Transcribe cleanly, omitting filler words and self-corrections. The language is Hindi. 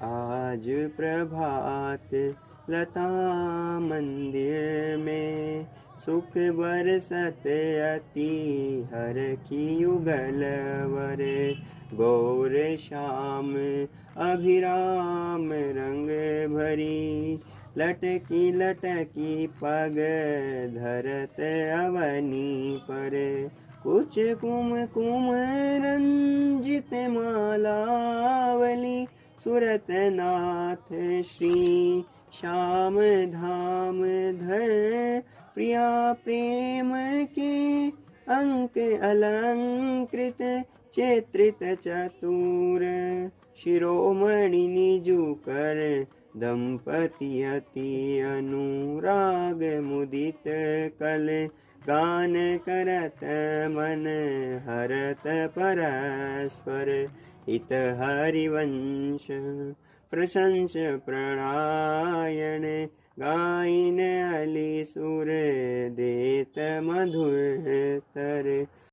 आज प्रभात लता मंदिर में सुख बरसत अति हर की युगल वर। गौर श्याम अभिराम रंग भरी लटकी लटकी पग धरत अवनी पर। कुछ कुम रंजित मालावली सुरत नाथ श्री श्याम धाम धर। प्रिया प्रेम के अंक अलंकृत चित्रित चतुर शिरोमणि निजु कर। दंपति अति अनुराग मुदित कल गान करत मन हरत परस्पर। इत हरिवंश प्रशंस प्रणायण गायन अली सुर देत मधुर तर।